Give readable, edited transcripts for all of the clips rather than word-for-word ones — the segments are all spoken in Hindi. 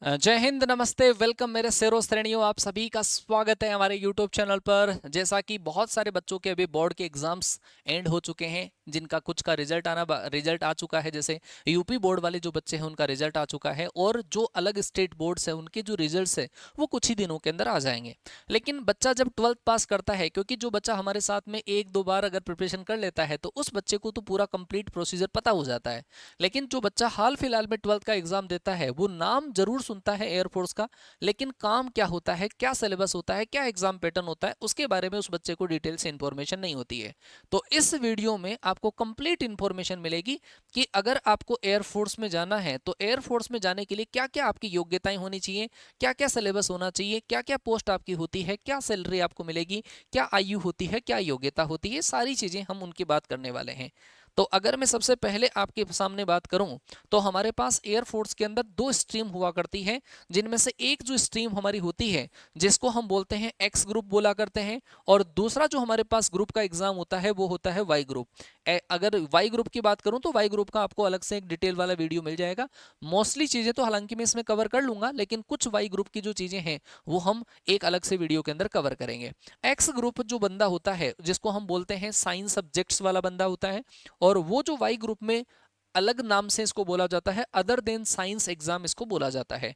जय हिंद, नमस्ते, वेलकम मेरे शेरों श्रेणियों। आप सभी का स्वागत है हमारे यूट्यूब चैनल पर। जैसा कि बहुत सारे बच्चों के अभी बोर्ड के एग्जाम्स एंड हो चुके हैं, जिनका कुछ का रिजल्ट आ चुका है। जैसे यूपी बोर्ड वाले जो बच्चे हैं उनका रिजल्ट आ चुका है, और जो अलग स्टेट बोर्ड्स है उनके जो रिजल्ट्स है वो कुछ ही दिनों के अंदर आ जाएंगे। लेकिन बच्चा जब 12th पास करता है, क्योंकि जो बच्चा हमारे साथ में एक दो बार अगर प्रिपरेशन कर लेता है तो उस बच्चे को तो पूरा कंप्लीट प्रोसीजर पता हो जाता है। लेकिन जो बच्चा हाल फिलहाल में 12th का एग्जाम देता है वो नाम जरूर सुनता है एयरफोर्स का, लेकिन काम क्या होता है, क्या सिलेबस होता है, क्या एग्जाम पैटर्न होता है, उसके बारे में उस बच्चे को डिटेल से इंफॉर्मेशन नहीं होती है। तो इस वीडियो में आपको कंप्लीट इंफॉर्मेशन मिलेगी कि अगर आपको एयरफोर्स में जाना है तो एयरफोर्स में जाने के लिए क्या क्या आपकी योग्यताएं होनी चाहिए, क्या क्या सिलेबस होना चाहिए, क्या क्या पोस्ट आपकी होती है, क्या सैलरी आपको मिलेगी, क्या आयु होती है, क्या योग्यता होती है, सारी चीजें हम उनकी बात करने वाले हैं। तो अगर मैं सबसे पहले आपके सामने बात करूं तो हमारे पास एयरफोर्स के अंदर दो स्ट्रीम हुआ करती है, जिनमें से एक जो स्ट्रीम हमारी होती है जिसको हम बोलते हैं एक्स ग्रुप बोला करते हैं, और दूसरा जो हमारे पास ग्रुप का एग्जाम होता है वो होता है वाई ग्रुप। अगर वाई ग्रुप की बात करूं तो वाई ग्रुप का आपको अलग से एक डिटेल वाला वीडियो मिल जाएगा। मोस्टली चीजें तो हालांकि मैं इसमें कवर कर लूंगा, लेकिन कुछ वाई ग्रुप की जो चीजें हैं वो हम एक अलग से वीडियो के अंदर कवर करेंगे। एक्स ग्रुप जो बंदा होता है जिसको हम बोलते हैं साइंस सब्जेक्ट्स वाला बंदा होता है, और वो जो वाई ग्रुप में अलग नाम से इसको बोला जाता है, अदर देन साइंस एग्जाम इसको बोला जाता है।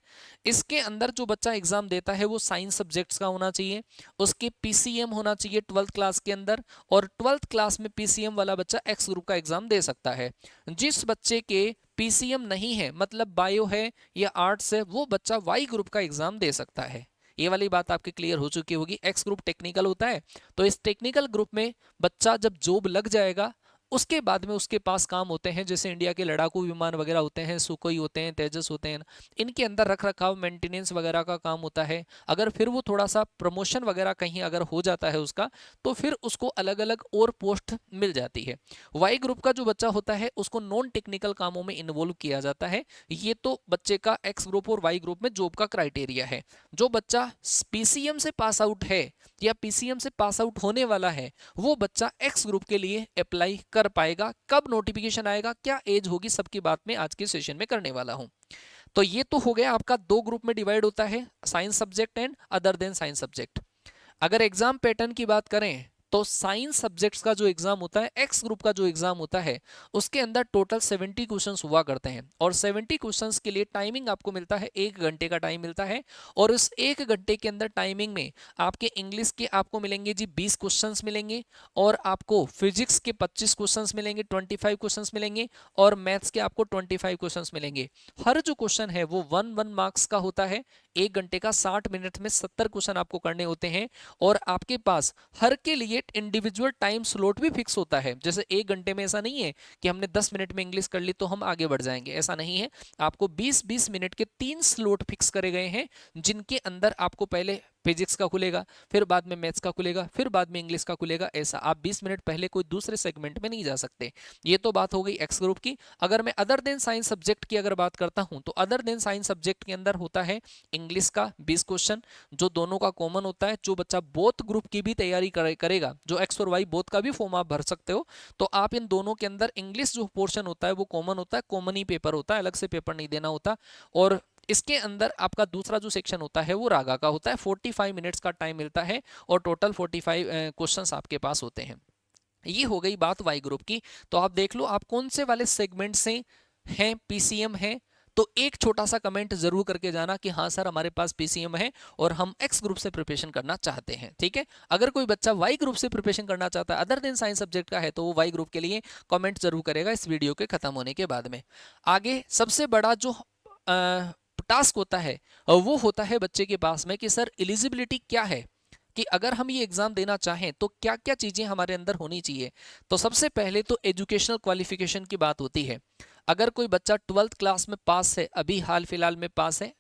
इसके अंदर जो बच्चा एग्जाम देता है वो साइंस सब्जेक्ट्स का होना चाहिए, उसके पीसीएम होना चाहिए 12th क्लास के अंदर, और 12th क्लास में पीसीएम वाला बच्चा एक्स ग्रुप का एग्जाम दे सकता है। जिस बच्चे के पीसीएम नहीं है, मतलब बायो है या आर्ट्स है, वो बच्चा वाई ग्रुप का एग्जाम दे सकता है। ये वाली बात आपकी क्लियर हो चुकी होगी। एक्स ग्रुप टेक्निकल होता है, तो इस टेक्निकल ग्रुप में बच्चा जब जॉब लग जाएगा उसके बाद में उसके पास काम होते हैं, जैसे इंडिया के लड़ाकू विमान वगैरह होते हैं, सुकोई होते हैं, तेजस होते हैं, इनके अंदर रख रखाव मेंटेनेंस वगैरह का काम होता है। अगर फिर वो थोड़ा सा प्रमोशन वगैरह कहीं अगर हो जाता है उसका, तो फिर उसको अलग अलग और पोस्ट मिल जाती है। वाई ग्रुप का जो बच्चा होता है उसको नॉन टेक्निकल कामों में इन्वॉल्व किया जाता है। ये तो बच्चे का एक्स ग्रुप और वाई ग्रुप में जॉब का क्राइटेरिया है। जो बच्चा पीसीएम से पास आउट है या पीसीएम से पास आउट होने वाला है, वो बच्चा एक्स ग्रुप के लिए अप्लाई कर पाएगा। कब नोटिफिकेशन आएगा, क्या एज होगी, सबकी बात में आज के सेशन में करने वाला हूं। तो ये तो हो गया आपका, दो ग्रुप में डिवाइड होता है, science subject and other than science subject. अगर एग्जाम पैटर्न की बात करें तो साइंस सब्जेक्ट्स का जो एग्जाम होता है, एक्स ग्रुप का जो एग्जाम होता है, उसके अंदर टोटल 70 क्वेश्चंस हुआ करते हैं, और 70 क्वेश्चंस के लिए टाइमिंग आपको मिलता है, 1 घंटे का टाइम मिलता है। और उस 1 घंटे के अंदर टाइमिंग में आपके इंग्लिश के आपको मिलेंगे जी 20 क्वेश्चंस मिलेंगे, और आपको फिजिक्स के 25 क्वेश्चंस मिलेंगे, 25 क्वेश्चंस मिलेंगे, और मैथ्स के आपको 25 क्वेश्चंस मिलेंगे। हर जो क्वेश्चन है वो 1 मार्क्स का होता है। 1 घंटे का 60 मिनट में 70 क्वेश्चन आपको करने होते हैं, और आपके पास हर के लिए इंडिविजुअल टाइम स्लॉट भी फिक्स होता है। जैसे 1 घंटे में ऐसा नहीं है कि हमने 10 मिनट में इंग्लिश कर ली तो हम आगे बढ़ जाएंगे, ऐसा नहीं है। आपको 20-20 मिनट के 3 स्लॉट फिक्स करे गए हैं, जिनके अंदर आपको पहले फिजिक्स का खुलेगा, फिर बाद में मैथ्स का खुलेगा, फिर बाद में इंग्लिश का खुलेगा। ऐसा आप 20 मिनट पहले कोई दूसरे सेगमेंट में नहीं जा सकते। ये तो बात हो गई एक्स ग्रुप की। अगर मैं अदर देन साइंस सब्जेक्ट की अगर बात करता हूं तो अदर देन साइंस सब्जेक्ट के अंदर होता है इंग्लिश का 20 क्वेश्चन, जो दोनों का कॉमन होता है। जो बच्चा बोथ ग्रुप की भी तैयारी करेगा, जो एक्स और वाई बोथ का भी फॉर्म आप भर सकते हो, तो आप इन दोनों के अंदर इंग्लिश जो पोर्शन होता है वो कॉमन होता है, कॉमन ही पेपर होता है, अलग से पेपर नहीं देना होता। और इसके अंदर आपका दूसरा जो सेक्शन होता है वो रागा का होता है, 45 मिनट्स का टाइम मिलता है, और टोटल 45 क्वेश्चंस आपके पास होते हैं। ये हो गई बात वाई ग्रुप की। तो आप देख लो आप कौन से वाले सेगमेंट से हैं, पीसीएम है, तो एक छोटा सा कमेंट जरूर करके जाना कि हाँ सर हमारे पास पीसीएम है और हम एक्स ग्रुप से प्रिपरेशन करना चाहते हैं। ठीक है, अगर कोई बच्चा वाई ग्रुप से प्रिपरेशन करना चाहता है, अदर देन साइंस सब्जेक्ट का है, तो वो वाई ग्रुप के लिए कमेंट जरूर करेगा इस वीडियो के खत्म होने के बाद में। आगे सबसे बड़ा जो टास्क होता है वो होता है बच्चे के पास में कि सर एलिजिबिलिटी क्या है, कि अगर हम ये एग्जाम देना चाहें तो क्या क्या चीजें हमारे अंदर होनी चाहिए। तो सबसे पहले तो एजुकेशनल क्वालिफिकेशन की बात होती है। अगर कोई बच्चा 12th क्लास में पास है, अभी हाल फिलहाल में पास है,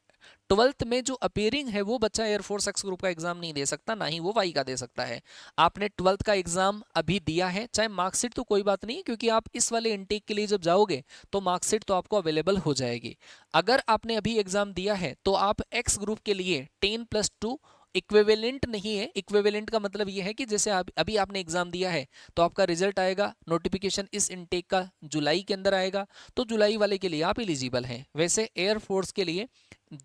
12th में जो अपीयरिंग है वो बच्चा एयरफोर्स एक्स ग्रुप का एग्जाम नहीं दे सकता, ना ही वो वाई का दे सकता है। आपने 12th का एग्जाम अभी दिया है, चाहे मार्कशीट तो कोई बात नहीं, क्योंकि आप इस वाले इनटेक के लिए जब जाओगे तो मार्कशीट तो आपको अवेलेबल हो जाएगी। अगर आपने अभी एग्जाम दिया है तो आप एक्स ग्रुप के लिए 10+2 इक्विवेलेंट नहीं है। इक्विवेलेंट का मतलब ये है कि जैसे अभी आपने एग्जाम दिया है तो आपका रिजल्ट आएगा, नोटिफिकेशन इस इनटेक का जुलाई के अंदर आएगा, तो जुलाई वाले के लिए आप एलिजिबल हैं। वैसे एयरफोर्स के लिए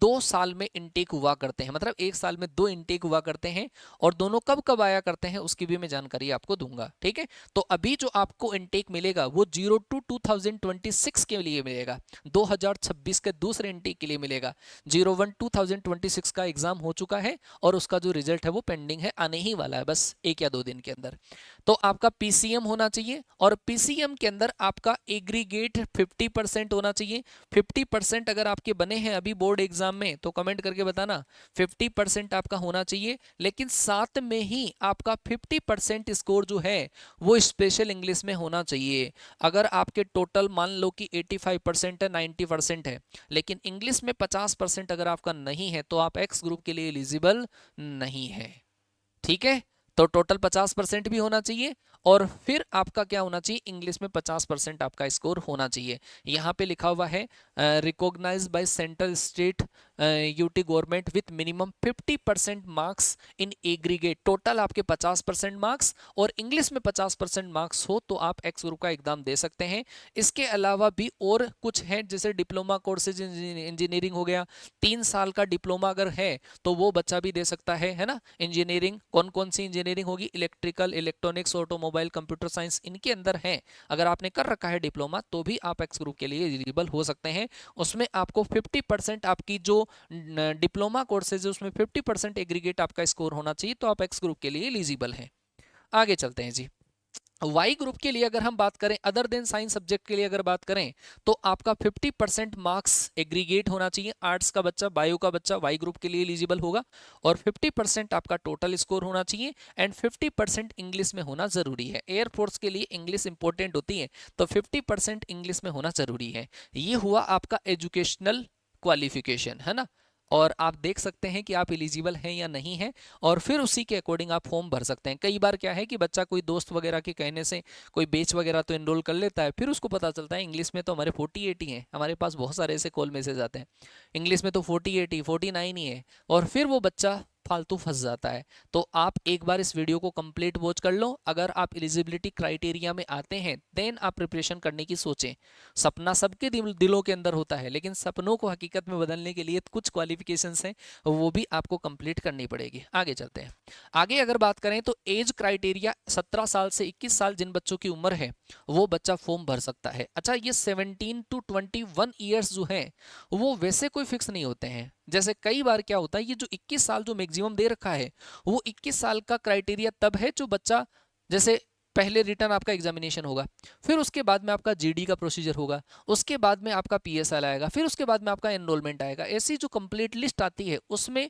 2 साल में इनटेक हुआ करते हैं, मतलब एक साल में 2 इनटेक हुआ करते हैं, और दोनों कब कब आया करते हैं उसकी भी मैं जानकारी आपको दूंगा, ठीक है। तो अभी जो आपको इनटेक मिलेगा वो 02 2026 के लिए मिलेगा, 2026 के दूसरे इनटेक के लिए मिलेगा। 01 2026 का एग्जाम हो चुका है और उसका जो रिजल्ट है वो पेंडिंग है, आने ही वाला है बस 1 या 2 दिन के अंदर। तो आपका पीसीएम होना चाहिए, और पीसीएम के अंदर आपका एग्रीगेट 50% होना चाहिए। 50% अगर आपके बने हैं अभी बोर्ड एग्जाम में तो कमेंट करके बताना, 50% आपका होना चाहिए। लेकिन साथ में ही आपका 50% स्कोर जो है वो स्पेशल इंग्लिश में होना चाहिए। अगर आपके टोटल मान लो कि 85% है, 90% है, लेकिन इंग्लिश में 50% अगर आपका नहीं है तो आप एक्स ग्रुप के लिए एलिजिबल नहीं है, ठीक है। तो टोटल 50% भी होना चाहिए, और फिर आपका क्या होना चाहिए, इंग्लिश में 50% आपका स्कोर होना चाहिए। यहाँ पे लिखा हुआ है recognised by central state UT government with minimum 50% marks in aggregate. Total आपके 50% मार्क्स और इंग्लिश में 50% मार्क्स हो तो आप एक्स ग्रुप का एग्जाम दे सकते हैं। इसके अलावा भी और कुछ है, जैसे डिप्लोमा कोर्सेज इंजीनियरिंग हो गया, 3 साल का डिप्लोमा अगर है तो वो बच्चा भी दे सकता है ना। इंजीनियरिंग कौन कौन सी इंजीनियरिंग होगी, electrical, electronics, automobile, computer science, इनके अंदर है। अगर आपने कर रखा है डिप्लोमा तो भी आप एक्स ग्रुप के लिए एलिजिबल हो सकते हैं। उसमें आपको 50% आपकी जो डिप्लोमा कोर्सेज है उसमें 50% एग्रीगेट आपका स्कोर होना चाहिए, तो आप एक्स ग्रुप के लिए एलिजिबल हैं। आगे चलते हैं जी। वाई ग्रुप के लिए अगर हम बात करें, अदर देन साइंस सब्जेक्ट के लिए अगर बात करें, तो आपका 50% मार्क्स एग्रीगेट होना चाहिए। आर्ट्स का बच्चा, बायो का बच्चा वाई ग्रुप के लिए एलिजिबल होगा, और 50% आपका टोटल स्कोर होना चाहिए, एंड 50% इंग्लिश में होना जरूरी है। एयरफोर्स के लिए इंग्लिश इंपॉर्टेंट होती है, तो 50% इंग्लिश में होना जरूरी है। ये हुआ आपका एजुकेशनल क्वालिफिकेशन, है ना। और आप देख सकते हैं कि आप एलिजिबल हैं या नहीं हैं, और फिर उसी के अकॉर्डिंग आप फॉर्म भर सकते हैं। कई बार क्या है कि बच्चा कोई दोस्त वगैरह के कहने से कोई बैच वगैरह तो एनरोल कर लेता है, फिर उसको पता चलता है इंग्लिश में तो हमारे 48 ही हैं। हमारे पास बहुत सारे ऐसे कॉल मैसेज आते हैं, इंग्लिश में तो 48 ही, 49 ही है, और फिर वो बच्चा फालतू फंस जाता है। तो आप एक बार इस वीडियो को कंप्लीट वॉच कर लो। अगर आप एलिजिबिलिटी क्राइटेरिया में आते हैं देन आप प्रिपरेशन करने की सोचें। सपना सबके दिलों के अंदर होता है, लेकिन सपनों को हकीकत में बदलने के लिए कुछ क्वालिफिकेशंस हैं, वो भी आपको कंप्लीट करनी पड़ेगी। आगे चलते हैं। आगे अगर बात करें तो एज क्राइटेरिया 17 साल से 21 साल जिन बच्चों की उम्र है वो बच्चा फॉर्म भर सकता है। अच्छा, ये 17 to 21 ईयर्स जो है वो वैसे कोई फिक्स नहीं होते हैं। जैसे कई बार क्या होता है, ये जो 21 साल जो मैक्सिमम दे रखा है वो 21 साल का क्राइटेरिया तब है जो बच्चा, जैसे पहले रिटर्न आपका एग्जामिनेशन होगा, फिर उसके बाद में आपका जीडी का प्रोसीजर होगा, उसके बाद में आपका पीएसएल आएगा, फिर उसके बाद में आपका एनरोलमेंट आएगा। ऐसी जो कंप्लीट लिस्ट आती है उसमें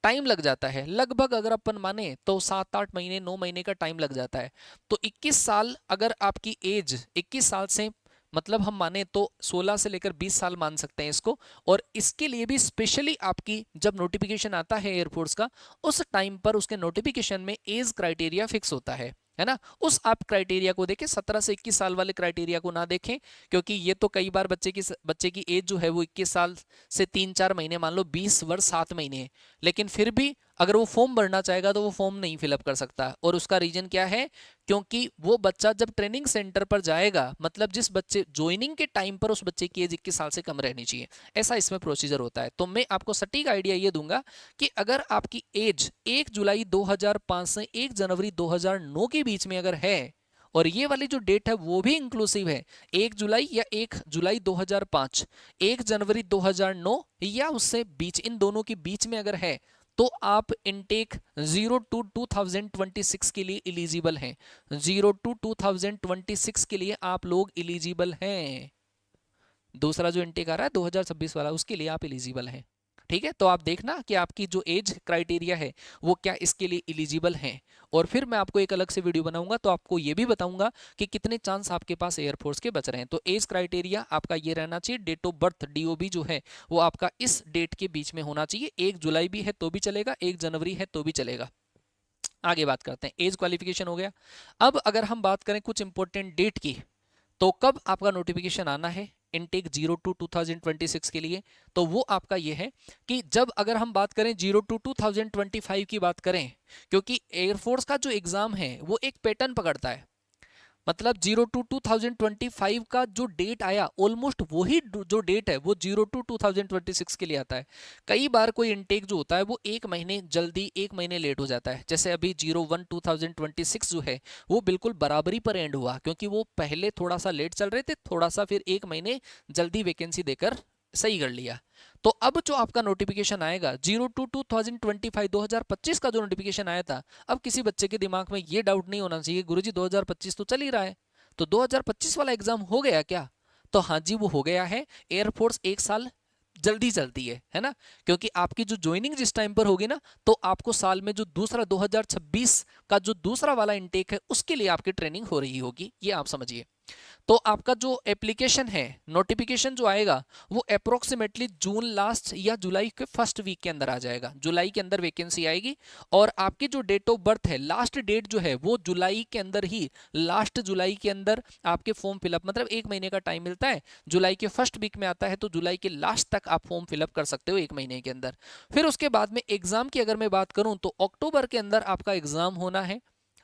टाइम लग जाता है, लगभग अगर अपन माने तो 7-8 महीने 9 महीने का टाइम लग जाता है। तो 21 साल अगर आपकी एज 21 साल से, मतलब हम माने तो 16 से लेकर 20 साल मान सकते हैं इसको। और इसके लिए भी स्पेशली आपकी जब नोटिफिकेशन आता है एयरफोर्स का, उस टाइम पर उसके नोटिफिकेशन में एज क्राइटेरिया फिक्स होता है ना। उस आप क्राइटेरिया को देखें, 17 से 21 साल वाले क्राइटेरिया को ना देखें, क्योंकि ये तो कई बार बच्चे की एज जो है वो 21 साल से 3-4 महीने, मान लो 20 वर्ष 7 महीने है, लेकिन फिर भी अगर वो फॉर्म भरना चाहेगा तो वो फॉर्म नहीं फिलअप कर सकता। और उसका रीजन क्या है, क्योंकि वो बच्चा जब ट्रेनिंग सेंटर पर जाएगा, मतलब जिस बच्चे ज्वाइनिंग के टाइम पर उस बच्चे की एज 21 साल से कम रहनी चाहिए, ऐसा इसमें प्रोसीजर होता है। तो मैं आपको सटीक आइडिया ये दूंगा कि अगर आपकी एज 1 जुलाई 2005 से 1 जनवरी 2009 के बीच में अगर है, और ये वाली जो डेट है वो भी इंक्लूसिव है, 1 जुलाई या 1 जुलाई 2005, 1 जनवरी 2009 या उससे बीच, इन दोनों के बीच में अगर है, तो आप इनटेक 02 2026 के लिए एलिजिबल हैं। 02 2026 के लिए आप लोग एलिजिबल हैं। दूसरा जो इनटेक आ रहा है 2026 वाला, उसके लिए आप एलिजिबल हैं। ठीक है, तो आप देखना कि आपकी जो एज क्राइटेरिया है वो क्या इसके लिए एलिजिबल हैं। और फिर मैं आपको एक अलग से वीडियो बनाऊंगा तो आपको ये भी बताऊंगा कि कितने चांस आपके पास एयरफोर्स के बच रहे हैं। तो एज क्राइटेरिया आपका ये रहना चाहिए, डेट ऑफ बर्थ डीओबी जो है वो आपका इस डेट के बीच में होना चाहिए। 1 जुलाई भी है तो भी चलेगा, 1 जनवरी है तो भी चलेगा। आगे बात करते हैं, एज क्वालिफिकेशन हो गया। अब अगर हम बात करें कुछ इंपॉर्टेंट डेट की, तो कब आपका नोटिफिकेशन आना है इनटेक 02 2026 के लिए, तो वो आपका ये है कि जब अगर हम बात करें 02 2025 की बात करें, क्योंकि एयरफोर्स का जो एग्जाम है वो एक पैटर्न पकड़ता है। मतलब 0 to 2025 का जो डेट आया ऑलमोस्ट वही जो डेट है वो 0 to 2026 के लिए आता है। कई बार कोई इनटेक जो होता है वो एक महीने जल्दी एक महीने लेट हो जाता है, जैसे अभी 01 2026 जो है वो बिल्कुल बराबरी पर एंड हुआ, क्योंकि वो पहले थोड़ा सा लेट चल रहे थे, थोड़ा सा फिर एक महीने जल्दी वैकेंसी देकर सही कर लिया। तो अब जो आपका नोटिफिकेशन आएगा 0 to 2025 2025 का जो नोटिफिकेशन आया था, अब किसी बच्चे के दिमाग में ये डाउट नहीं होना चाहिए गुरुजी 2025 तो चल ही रहा है, तो 2025 वाला एग्जाम हो गया क्या? तो हाँ जी वो हो गया है। एयरफोर्स एक साल जल्दी चलती है ना, क्योंकि आपकी जो ज्वाइनिंग जिस टाइम पर होगी ना, तो आपको साल में जो दूसरा 2026 का जो दूसरा वाला इनटेक है उसके लिए आपकी ट्रेनिंग हो रही होगी, ये आप समझिए। तो आपका जो एप्लीकेशन है, नोटिफिकेशन जो आएगा वो अप्रोक्सीमेटली जून लास्ट या जुलाई के फर्स्ट वीक के अंदर आ जाएगा। जुलाई के अंदर वैकेंसी आएगी और आपकी जो डेट ऑफ बर्थ है, लास्ट डेट जो है वो जुलाई के अंदर ही, लास्ट जुलाई के अंदर आपके फॉर्म फिलअप, मतलब एक महीने का टाइम मिलता है, जुलाई के फर्स्ट वीक में आता है तो जुलाई के लास्ट तक आप फॉर्म फिलअप कर सकते हो एक महीने के अंदर। फिर उसके बाद में एग्जाम की अगर मैं बात करूं तो अक्टूबर के अंदर आपका एग्जाम होना है।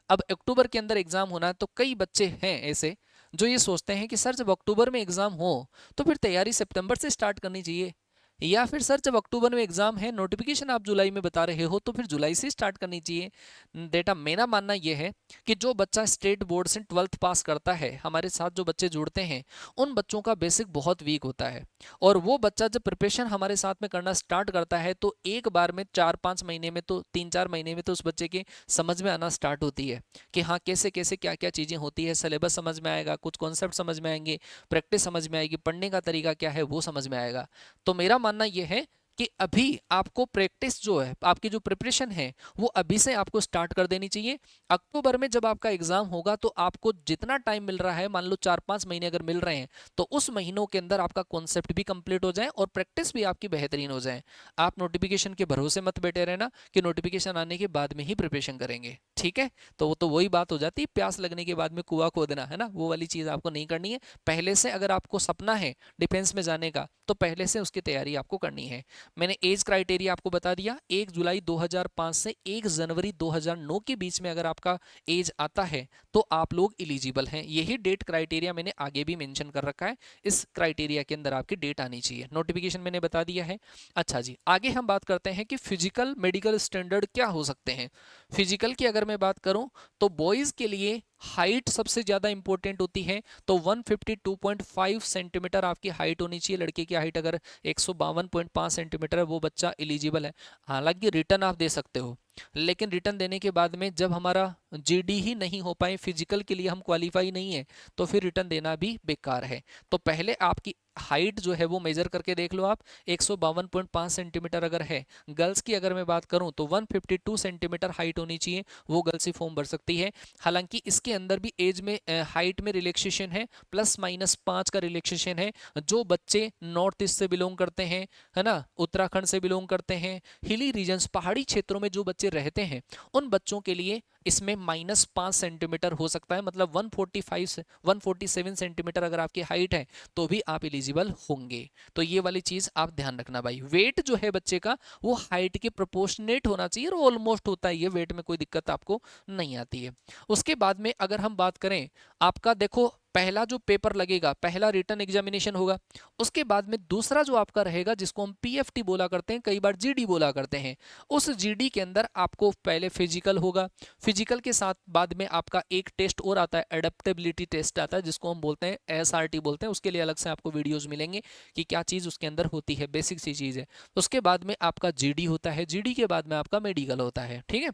अब अक्टूबर के अंदर एग्जाम होना है तो कई बच्चे हैं ऐसे जो ये सोचते हैं कि सर जब अक्टूबर में एग्जाम हो तो फिर तैयारी सितंबर से स्टार्ट करनी चाहिए, या फिर सर जब अक्टूबर में एग्जाम है नोटिफिकेशन आप जुलाई में बता रहे हो तो फिर जुलाई से स्टार्ट करनी चाहिए। डेटा मेरा मानना यह है कि जो बच्चा स्टेट बोर्ड से 12th पास करता है, हमारे साथ जो बच्चे जुड़ते हैं उन बच्चों का बेसिक बहुत वीक होता है, और वो बच्चा जब प्रिपरेशन हमारे साथ में करना स्टार्ट करता है तो एक बार में 4-5 महीने में, तो 3-4 महीने में तो उस बच्चे के समझ में आना स्टार्ट होती है कि हाँ कैसे कैसे क्या क्या चीज़ें होती है, सिलेबस समझ में आएगा, कुछ कॉन्सेप्ट समझ में आएंगे, प्रैक्टिस समझ में आएगी, पढ़ने का तरीका क्या है वो समझ में आएगा। तो मेरा मानना यह है कि अभी आपको प्रैक्टिस जो है, आपकी जो प्रिपरेशन है वो अभी से आपको स्टार्ट कर देनी चाहिए। अक्टूबर में जब आपका एग्जाम होगा तो आपको जितना टाइम मिल रहा है, मान लो 4-5 महीने अगर मिल रहे हैं, तो उस महीनों के अंदर आपका कॉन्सेप्ट भी कंप्लीट हो जाए और प्रैक्टिस भी आपकी बेहतरीन हो जाए। आप नोटिफिकेशन के भरोसे मत बैठे रहना कि नोटिफिकेशन आने के बाद में ही प्रिपरेशन करेंगे, ठीक है? तो वो तो वही बात हो जाती है, प्यास लगने के बाद में कुआं खोदना, है ना, वो वाली चीज़ आपको नहीं करनी है। पहले से अगर आपको सपना है डिफेंस में जाने का तो पहले से उसकी तैयारी आपको करनी है। मैंने एज क्राइटेरिया आपको बता दिया, 1 जुलाई 2005 से 1 जनवरी 2009 के बीच में अगर आपका एज आता है तो आप लोग एलिजिबल हैं। यही डेट क्राइटेरिया मैंने आगे भी मेंशन कर रखा है, इस क्राइटेरिया के अंदर आपकी डेट आनी चाहिए। नोटिफिकेशन मैंने बता दिया है। अच्छा जी, आगे हम बात करते हैं कि फिजिकल मेडिकल स्टैंडर्ड क्या हो सकते हैं। फिजिकल की अगर मैं बात करूं तो बॉयज के लिए हाइट सबसे ज्यादा इंपॉर्टेंट होती है, तो 152.5 सेंटीमीटर आपकी हाइट होनी चाहिए। लड़के की हाइट अगर 152.5 सेंटीमीटर है वो बच्चा एलिजिबल है। हालांकि रिटर्न आप दे सकते हो, लेकिन रिटर्न देने के बाद में जब हमारा जीडी ही नहीं हो पाए, फिजिकल के लिए हम क्वालिफाई नहीं है, तो फिर रिटर्न देना भी बेकार है। तो पहले आपकी हाइट जो है वो मेजर करके देख लो आप, 152.5 सेंटीमीटर अगर है। गर्ल्स की अगर मैं बात करूं तो 152 सेंटीमीटर हाइट होनी चाहिए, वो गर्ल्स ही फॉर्म भर सकती है। हालांकि इसके अंदर भी एज में हाइट में रिलैक्सेशन है, +-5 का रिलैक्सेशन है। जो बच्चे नॉर्थ ईस्ट से बिलोंग करते हैं, है ना, उत्तराखंड से बिलोंग करते हैं, हिली रीजन्स पहाड़ी क्षेत्रों में जो बच्चे रहते हैं, उन बच्चों के लिए इसमें -5 सेंटीमीटर हो सकता है, मतलब 145 से 147 सेंटीमीटर अगर आपकी हाइट है तो भी आप एलिजिबल होंगे। तो ये वाली चीज आप ध्यान रखना भाई। वेट जो है बच्चे का वो हाइट के प्रोपोर्शनेट होना चाहिए, और ऑलमोस्ट होता है ये, वेट में कोई दिक्कत आपको नहीं आती है। उसके बाद में अगर हम बात करें, आपका देखो पहला जो पेपर लगेगा, पहला रिटन एग्जामिनेशन होगा, उसके बाद में दूसरा जो आपका रहेगा जिसको हम पीएफटी बोला करते हैं, कई बार जीडी बोला करते हैं, उस जीडी के अंदर आपको पहले फिजिकल होगा। फिजिकल के साथ बाद में आपका एक टेस्ट और आता है, एडेप्टेबिलिटी टेस्ट आता है, जिसको हम बोलते हैं एसआरटी बोलते हैं। उसके लिए अलग से आपको वीडियोस मिलेंगे कि क्या चीज़ उसके अंदर होती है, बेसिक सी चीज़ है। उसके बाद में आपका जीडी होता है, जीडी के बाद में आपका मेडिकल होता है, ठीक है,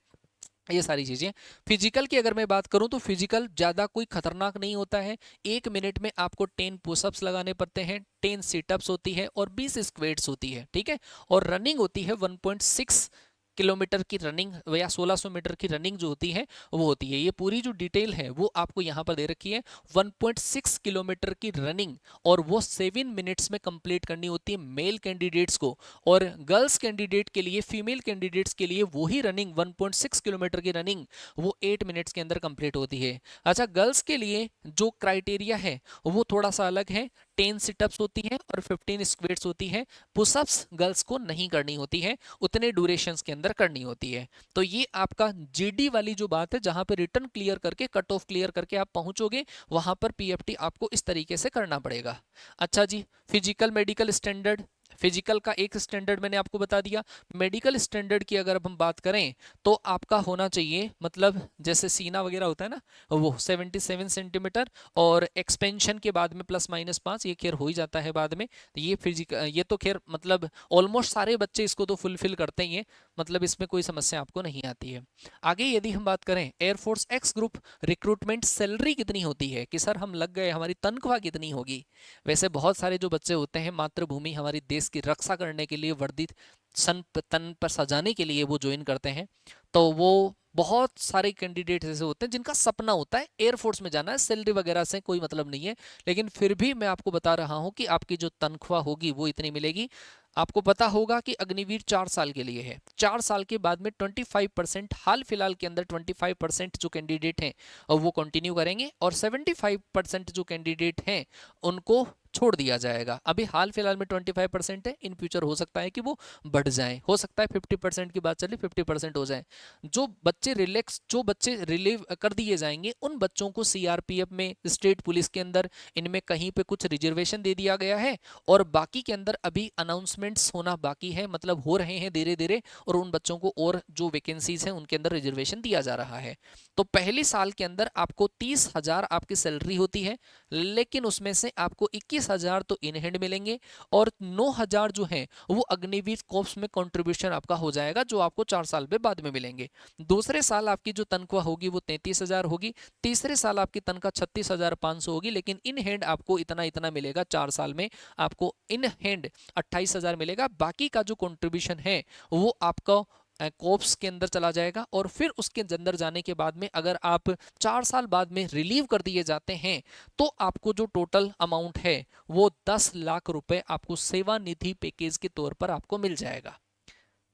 ये सारी चीजें। फिजिकल की अगर मैं बात करूं तो फिजिकल ज्यादा कोई खतरनाक नहीं होता है। 1 मिनट में आपको 10 पुशअप्स लगाने पड़ते हैं, 10 सिटअप्स होती है और 20 स्क्वेट्स होती है, ठीक है। और रनिंग होती है 1.6 किलोमीटर की रनिंग या 1600 मीटर की रनिंग जो होती है वो होती है। ये पूरी जो डिटेल है वो आपको यहाँ पर दे रखी है। 1.6 किलोमीटर की रनिंग और वो 7 मिनट्स में कंप्लीट करनी होती है मेल कैंडिडेट्स को, और गर्ल्स कैंडिडेट के लिए, फीमेल कैंडिडेट्स के लिए वही रनिंग 1.6 किलोमीटर की रनिंग वो 8 मिनट्स के अंदर कंप्लीट होती है। अच्छा, गर्ल्स के लिए जो क्राइटेरिया है वो थोड़ा सा अलग है। 10 सिटअप्स होती हैं और 15 स्क्वेट्स होती है। पुशअप्स गर्ल्स को नहीं करनी होती है, उतने ड्यूरेशंस के अंदर करनी होती है। तो ये आपका जीडी वाली जो बात है, जहां पे रिटर्न क्लियर करके कट ऑफ क्लियर करके आप पहुंचोगे, वहां पर पीएफटी आपको इस तरीके से करना पड़ेगा। अच्छा जी, फिजिकल मेडिकल स्टैंडर्ड, फिजिकल का एक स्टैंडर्ड मैंने आपको बता दिया। मेडिकल स्टैंडर्ड की अगर हम बात करें तो आपका होना चाहिए, मतलब जैसे सीना वगैरह होता है ना, वो 77 सेंटीमीटर, और एक्सपेंशन के बाद में +- 5, ये खैर हो ही जाता है बाद में। ये फिजिकल, ये तो खैर मतलब ऑलमोस्ट सारे बच्चे इसको तो फुलफिल करते ही हैं, मतलब इसमें कोई समस्या आपको नहीं आती है। आगे यदि हम बात करें air force x group recruitment salary कितनी होती है, कि सर हम लग गए, हमारी तनख्वाह कितनी होगी। वैसे बहुत सारे जो बच्चे होते हैं मातृभूमि हमारी देश की रक्षा करने के लिए, वर्दी तन पर सजाने के लिए वो ज्वाइन करते हैं, तो वो बहुत सारे कैंडिडेट ऐसे होते हैं जिनका सपना होता है एयरफोर्स में जाना है, सैलरी वगैरह से कोई मतलब नहीं है, लेकिन फिर भी मैं आपको बता रहा हूं कि आपकी जो तनख्वाह होगी वो इतनी मिलेगी। आपको पता होगा कि अग्निवीर 4 साल के लिए है, 4 साल के बाद में 25%, हाल फिलहाल के अंदर 25% जो कैंडिडेट हैं वो कंटिन्यू करेंगे, और 75% जो कैंडिडेट हैं उनको छोड़ दिया जाएगा। अभी हाल फिलहाल में 25% है, इन फ्यूचर हो सकता है कि वो बढ़ जाए, हो सकता है 50% की बात चले 50% हो जाए। जो बच्चे रिलीव कर दिए जाएंगे, उन बच्चों को सीआरपीएफ में, स्टेट पुलिस के अंदर, इनमें कहीं पे कुछ रिजर्वेशन दे दिया गया है, और बाकी के अंदर अभी अनाउंसमेंट्स होना बाकी है, मतलब हो रहे हैं धीरे धीरे, और उन बच्चों को और जो वैकेंसीज हैं उनके अंदर रिजर्वेशन दिया जा रहा है। तो पहले साल के अंदर आपको 30,000 आपकी सैलरी होती है, लेकिन उसमें से आपको 21,000 तो इन हैंड मिलेंगे, और 9,000 जो है वो अग्निवीर कोर्प्स में कंट्रीब्यूशन आपका हो जाएगा, जो आपको 4 साल में बाद में मिलेंगे। दूसरे साल आपकी जो तनख्वाह होगी वो 33,000 होगी, तीसरे साल आपकी तनख्वाह 36,500 होगी, लेकिन इन हैंड आपको इतना इतना मिलेगा, 4 साल में आपको इन हैंड 28,000 मिलेगा। बाकी का जो कंट्रीब्यूशन है वो आपका कोप्स के अंदर चला जाएगा, और फिर उसके अंदर जाने के बाद में अगर आप 4 साल बाद में रिलीव कर दिए जाते हैं, तो आपको जो टोटल अमाउंट है वो 10 लाख रुपए आपको सेवानिधि पैकेज के तौर पर आपको मिल जाएगा।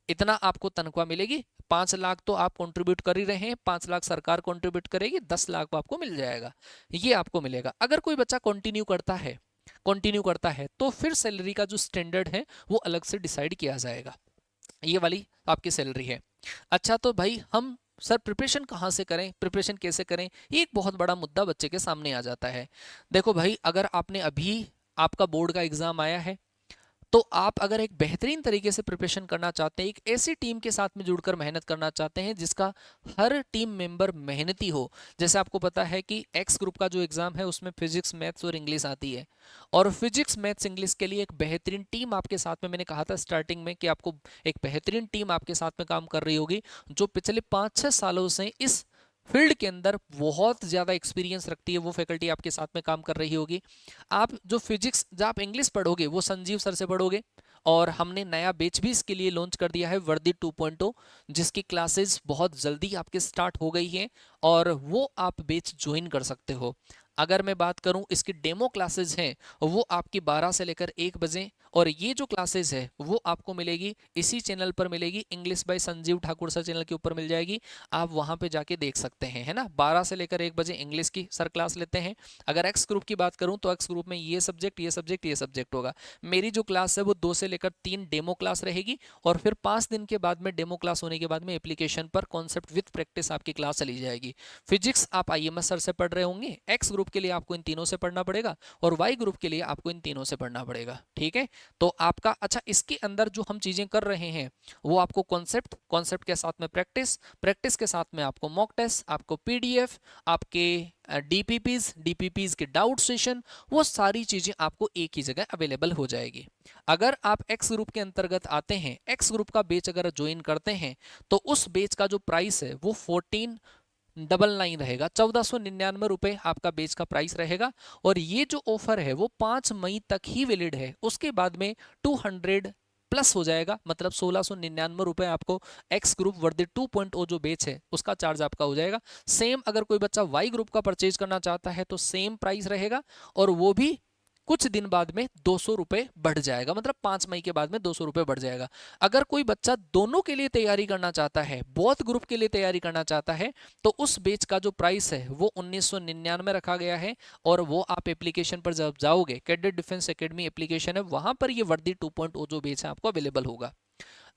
इतना आपको तनख्वाह मिलेगी। 5 लाख तो आप कंट्रीब्यूट कर ही रहे हैं, 5 लाख सरकार कंट्रीब्यूट करेगी, 10 लाख आपको मिल जाएगा, ये आपको मिलेगा। अगर कोई बच्चा कंटिन्यू करता है तो फिर सैलरी का जो स्टैंडर्ड है वो अलग से डिसाइड किया जाएगा। ये वाली आपकी सैलरी है। अच्छा, तो भाई हम सर प्रिपरेशन कहाँ से करें, प्रिपरेशन कैसे करें, ये एक बहुत बड़ा मुद्दा बच्चे के सामने आ जाता है। देखो भाई, अगर आपने अभी, आपका बोर्ड का एग्जाम आया है, तो आप अगर एक बेहतरीन तरीके से प्रिपरेशन करना चाहते हैं, एक ऐसी टीम के साथ में जुड़कर मेहनत करना चाहते हैं जिसका हर टीम मेंबर मेहनती हो। जैसे आपको पता है कि एक्स ग्रुप का जो एग्जाम है उसमें फिजिक्स, मैथ्स और इंग्लिश आती है, और फिजिक्स, मैथ्स, इंग्लिश के लिए एक बेहतरीन टीम आपके साथ में, मैंने कहा था स्टार्टिंग में कि आपको एक बेहतरीन टीम आपके साथ में काम कर रही होगी, जो पिछले 5-6 सालों से इस फील्ड के अंदर बहुत ज़्यादा एक्सपीरियंस रखती है, वो फैकल्टी आपके साथ में काम कर रही होगी। आप जो फिजिक्स, जो आप इंग्लिश पढ़ोगे वो संजीव सर से पढ़ोगे, और हमने नया बैच भी इसके लिए लॉन्च कर दिया है, वर्दी 2.0, जिसकी क्लासेस बहुत जल्दी आपके स्टार्ट हो गई हैं, और वो आप बैच ज्वाइन कर सकते हो। अगर मैं बात करूं, इसकी डेमो क्लासेस हैं वो आपकी 12 से लेकर 1 बजे, और ये जो क्लासेस है वो आपको मिलेगी इसी चैनल पर मिलेगी, English by Sanjeev Thakur sir channel के ऊपर मिल जाएगी, आप वहां पे जाके देख सकते हैं, है ना। 12 से लेकर 1 बजे इंग्लिश की सर क्लास लेते हैं। अगर एक्स ग्रुप की बात करूं तो एक्स ग्रुप में ये सब्जेक्ट, ये सब्जेक्ट, ये सब्जेक्ट होगा। मेरी जो क्लास है वो 2 से लेकर 3 डेमो क्लास रहेगी, और फिर 5 दिन के बाद में, डेमो क्लास होने के बाद में, एप्लीकेशन पर कॉन्सेप्ट विद प्रैक्टिस आपकी क्लास चली जाएगी। फिजिक्स आप आईएमएस सर से पढ़ रहे होंगे, एक्स ग्रुप के लिए आपको इन तीनों से पढ़ना पड़ेगा, और वाई ग्रुप के लिए आपको इन तीनों से पढ़ना पड़ेगा, ठीक है। तो आपका, अच्छा, इसके अंदर जो हम चीजें कर रहे हैं वो आपको कॉन्सेप्ट, कॉन्सेप्ट के साथ में प्रैक्टिस, प्रैक्टिस के साथ में आपको मॉक टेस्ट, आपको पीडीएफ, आपके डीपीपीज के डाउट सेशन, वो सारी चीजें आपको एक ही जगह अवेलेबल हो जाएगी। अगर आप एक्स ग्रुप के अंतर्गत आते हैं, एक्स ग्रुप का बैच अगर ज्वाइन करते हैं, तो उस बैच का जो प्राइस है वो 1499 रहेगा, 1499 रुपए आपका बेच का प्राइस रहेगा। और ये जो ऑफर है वो 5 मई तक ही वैलिड है, उसके बाद में 200 प्लस हो जाएगा, मतलब 1699 रुपए आपको एक्स ग्रुप वर्दी 2.0 जो बेच है उसका चार्ज आपका हो जाएगा। सेम अगर कोई बच्चा वाई ग्रुप का परचेज करना चाहता है तो सेम प्राइस रहेगा, और वो भी कुछ दिन बाद में 200 रुपए बढ़ जाएगा, मतलब 5 मई के बाद में 200 रुपए बढ़ जाएगा। अगर कोई बच्चा दोनों के लिए तैयारी करना चाहता है, बोथ ग्रुप के लिए तैयारी करना चाहता है, तो उस बैच का जो प्राइस है वो 1999 रखा गया है। और वो आप एप्लीकेशन पर जब जाओगे, कैडेट डिफेंस एकेडमी एप्लीकेशन है, वहां पर ये वर्दी 2.0 जो बैच है आपको अवेलेबल होगा।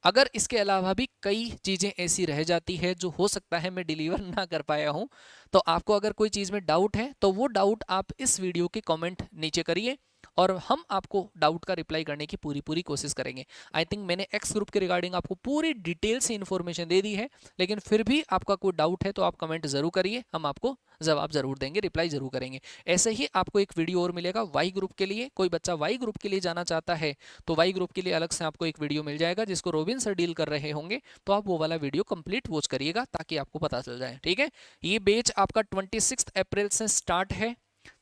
अगर इसके अलावा भी कई चीजें ऐसी रह जाती है जो हो सकता है मैं डिलीवर ना कर पाया हूं, तो आपको अगर कोई चीज में डाउट है तो वो डाउट आप इस वीडियो के कमेंट नीचे करिए और हम आपको डाउट का रिप्लाई करने की पूरी पूरी कोशिश करेंगे। आई थिंक मैंने एक्स ग्रुप के रिगार्डिंग आपको पूरी डिटेल से इन्फॉर्मेशन दे दी है, लेकिन फिर भी आपका कोई डाउट है तो आप कमेंट जरूर करिए, हम आपको जवाब जरूर देंगे, रिप्लाई जरूर करेंगे। ऐसे ही आपको एक वीडियो और मिलेगा वाई ग्रुप के लिए। कोई बच्चा वाई ग्रुप के लिए जाना चाहता है तो वाई ग्रुप के लिए अलग से आपको एक वीडियो मिल जाएगा जिसको रोबिन सर डील कर रहे होंगे, तो आप वो वाला वीडियो कंप्लीट वॉच करिएगा ताकि आपको पता चल जाए। ठीक है, ये बैच आपका 26 अप्रैल से स्टार्ट है,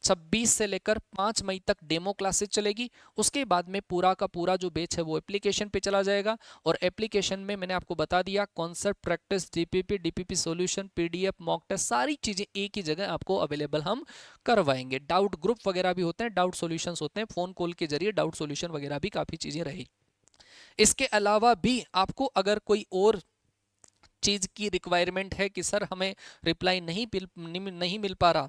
26 से लेकर 5 मई तक डेमो क्लासेस चलेगी। उसके बाद में पूरा का पूरा जो बैच है वो एप्लीकेशन पे चला जाएगा। और एप्लीकेशन में मैंने आपको बता दिया, concept, practice, GPP, DPP solution, PDF, mock test, सारी चीजें एक ही जगह आपको अवेलेबल हम करवाएंगे। डाउट ग्रुप वगैरह भी होते हैं, डाउट सॉल्यूशंस होते हैं, फोन कॉल के जरिए डाउट सॉल्यूशन वगैरह भी काफी चीजें रहेगी। इसके अलावा भी आपको अगर कोई और चीज की रिक्वायरमेंट है कि सर हमें रिप्लाई नहीं मिल पा रहा,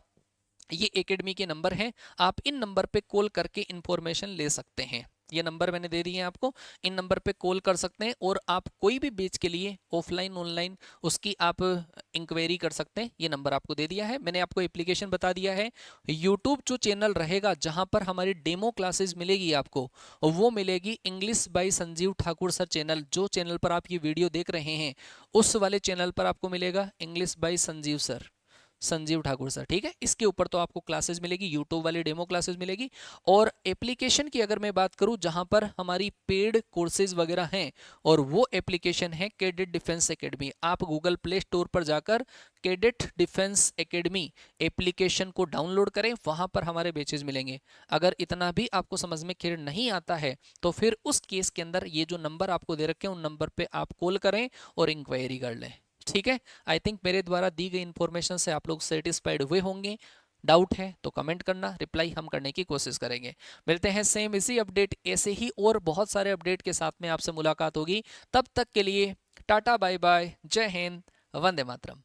ये एकेडमी के नंबर हैं, आप इन नंबर पे कॉल करके इंफॉर्मेशन ले सकते हैं। ये नंबर मैंने दे दिए हैं आपको, इन नंबर पे कॉल कर सकते हैं और आप कोई भी बैच के लिए ऑफलाइन ऑनलाइन उसकी आप इंक्वायरी कर सकते हैं। ये नंबर आपको दे दिया है, मैंने आपको एप्लीकेशन बता दिया है। यूट्यूब जो चैनल रहेगा जहां पर हमारी डेमो क्लासेस मिलेगी आपको, वो मिलेगी English by Sanjeev Thakur sir channel. जो चैनल पर आप ये वीडियो देख रहे हैं उस वाले चैनल पर आपको मिलेगा English by Sanjeev sir, Sanjeev Thakur sir. ठीक है, इसके ऊपर तो आपको क्लासेस मिलेगी, यूट्यूब वाली डेमो क्लासेस मिलेगी। और एप्लीकेशन की अगर मैं बात करूं जहां पर हमारी पेड कोर्सेज वगैरह हैं, और वो एप्लीकेशन है कैडेट डिफेंस एकेडमी। आप गूगल प्ले स्टोर पर जाकर कैडेट डिफेंस एकेडमी एप्लीकेशन को डाउनलोड करें, वहां पर हमारे बैचेज मिलेंगे। अगर इतना भी आपको समझ में क्लियर नहीं आता है तो फिर उस केस के अंदर ये जो नंबर आपको दे रखे हैं उन नंबर पे आप कॉल करें और इंक्वायरी कर लें। ठीक है, आई थिंक मेरे द्वारा दी गई इंफॉर्मेशन से आप लोग सेटिस्फाइड हुए होंगे। डाउट है तो कमेंट करना, रिप्लाई हम करने की कोशिश करेंगे। मिलते हैं सेम इसी अपडेट, ऐसे ही और बहुत सारे अपडेट के साथ में आपसे मुलाकात होगी। तब तक के लिए टाटा बाय बाय, जय हिंद, वंदे मातरम।